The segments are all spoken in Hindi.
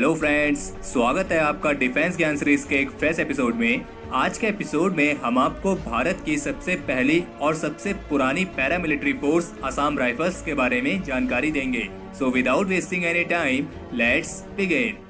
हेलो फ्रेंड्स, स्वागत है आपका डिफेंस ज्ञान सीरीज के एक फ्रेश एपिसोड में। आज के एपिसोड में हम आपको भारत की सबसे पहली और सबसे पुरानी पैरामिलिट्री फोर्स असम राइफल्स के बारे में जानकारी देंगे। So without wasting any time, let's begin.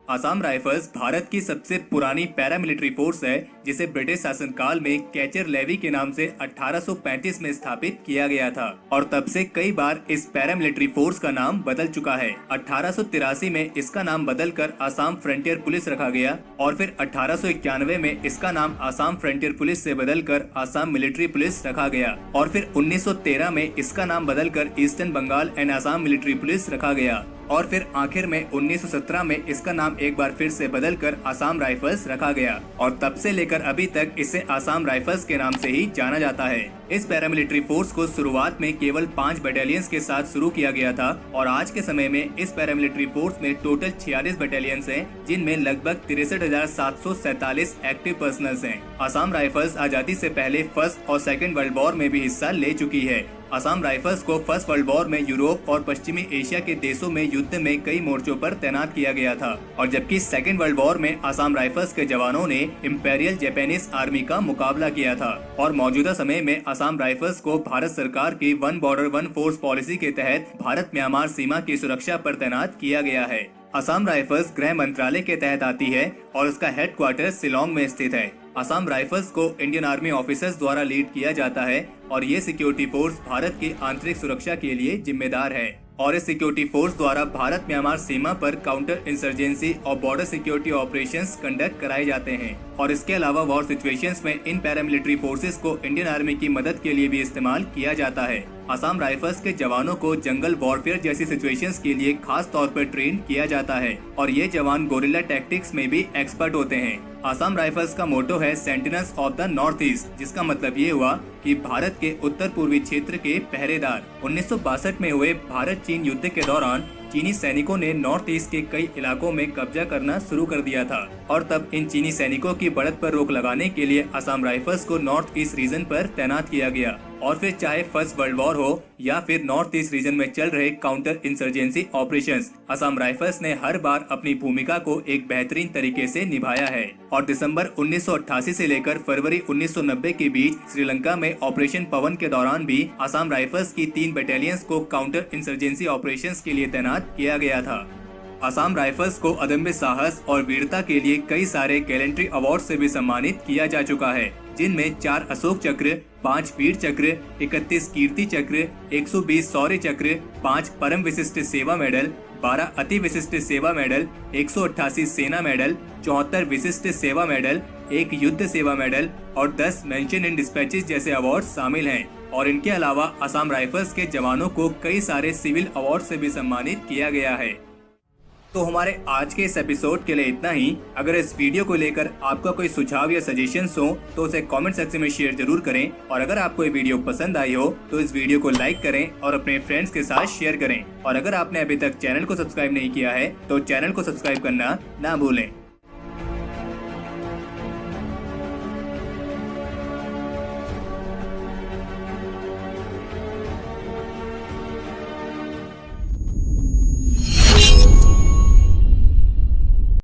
Assam rifles Bharat की सबसे पुरानी पैरामिलिट्री फोर्स है, जिसे ब्रिटिश शासनकाल में कैचर लेवी के नाम से 1835 में स्थापित किया गया था और तब से कई बार इस पैरामिलिट्री फोर्स का नाम बदल चुका है। 1883 में इसका नाम बदलकर असम फ्रंटियर पुलिस रखा गया और फिर 1891 में इसका नाम असम फ्रंटियर पुलिस से बदलकर असम मिलिट्री पुलिस रखा गया और फिर 1913 में इसका नाम बदलकर eastern Bengal and Assam military police रखा गया और फिर आखिर में 1917 में इसका नाम एक बार फिर से बदलकर असम राइफल्स रखा गया और तब से लेकर अभी तक इसे असम राइफल्स के नाम से ही जाना जाता है। इस पैरामिलिट्री फोर्स को शुरुआत में केवल 5 बटालियंस के साथ शुरू किया गया था और आज के समय में इस पैरामिलिट्री फोर्स में टोटल 46 बटालियंस हैं, जिनमें लगभग 63,747 एक्टिव पर्सनल्स हैं। असम राइफल्स आजादी से पहले फर्स्ट और सेकेंड वर्ल्ड वॉर में भी हिस्सा ले चुकी है। असम राइफल्स को फर्स्ट वर्ल्ड वॉर में यूरोप और पश्चिमी एशिया के देशों में युद्ध में कई मोर्चों पर तैनात किया गया था और जबकि सेकेंड वर्ल्ड वॉर में असम राइफल्स के जवानों ने इंपेरियल जापानीज आर्मी का मुकाबला किया था और मौजूदा समय में असम राइफल्स को भारत सरकार की one border one force policy के तहत भारत म्यांमार सीमा की सुरक्षा पर तैनात किया गया है। असम राइफल्स गृह मंत्रालय के तहत आती है और उसका हेडक्वार्टर शिलोंग में स्थित है। असम राइफल्स को इंडियन आर्मी ऑफिसर्स द्वारा लीड किया जाता है और ये सिक्योरिटी फोर्स भारत की आंतरिक सुरक्षा के लिए जिम्मेदार है और इस सिक्योरिटी फोर्स द्वारा भारत म्यांमार सीमा पर काउंटर इंसर्जेंसी और बॉर्डर सिक्योरिटी ऑपरेशंस कंडक्ट कराए जाते हैं और इसके अलावा वॉर सिचुएशंस में इन पैरामिलिट्री फोर्सेस को इंडियन आर्मी की मदद के लिए भी इस्तेमाल किया जाता है। असम राइफल्स के जवानों को जंगल वॉरफेयर जैसी सिचुएशंस के लिए खास तौर पर ट्रेन किया जाता है और ये जवान गोरिल्ला टैक्टिक्स में भी एक्सपर्ट होते हैं। असम राइफल्स का मोटो है sentinels of the north east, जिसका मतलब ये हुआ कि भारत के उत्तर पूर्वी क्षेत्र के पहरेदार। 1962 में हुए भारत चीन युद्ध के दौरान चीनी सैनिकों ने नॉर्थ ईस्ट के कई इलाकों में कब्जा करना शुरू कर दिया था और तब इन चीनी सैनिकों की बढ़त पर रोक लगाने के लिए असम राइफल्स को नॉर्थ ईस्ट रीजन पर तैनात किया गया और फिर चाहे फर्स्ट वर्ल्ड वॉर हो या फिर नॉर्थ ईस्ट रीजन में चल रहे counter insurgency operations, Assam rifles ने हर बार अपनी भूमिका को एक बेहतरीन तरीके से निभाया है और दिसंबर 1988 से लेकर फरवरी 1990 के बीच श्रीलंका में ऑपरेशन पवन के दौरान भी असम राइफल्स की 3 बटालियंस को काउंटर इंसर्जेंसी ऑपरेशंस के लिए तैनात किया गया था। असम राइफल्स को अदम्य साहस और वीरता के लिए कई सारे गैलेंट्री अवार्ड से भी सम्मानित किया जा चुका है, जिनमें 4 अशोक चक्र, 5 वीर चक्र, 31 कीर्ति चक्र, 120 शौर्य चक्र, 5 परम विशिष्ट सेवा मेडल, 12 अति विशिष्ट सेवा मेडल, 188 सेना मेडल, 74 विशिष्ट सेवा मेडल, 1 युद्ध सेवा मेडल और 10 मेंशन इन डिस्पैचेस जैसे अवार्ड शामिल हैं और इनके अलावा असम राइफल्स के जवानों को कई सारे सिविल अवार्ड से भी सम्मानित किया गया है। तो हमारे आज के इस एपिसोड के लिए इतना ही। अगर इस वीडियो को लेकर आपका कोई सुझाव या सजेशंस हो तो उसे कमेंट सेक्शन में शेयर जरूर करें और अगर आपको ये वीडियो पसंद आई हो तो इस वीडियो को लाइक करें और अपने फ्रेंड्स के साथ शेयर करें और अगर आपने अभी तक चैनल को सब्सक्राइब नहीं किया है तो चैनल को सब्सक्राइब करना ना भूलें।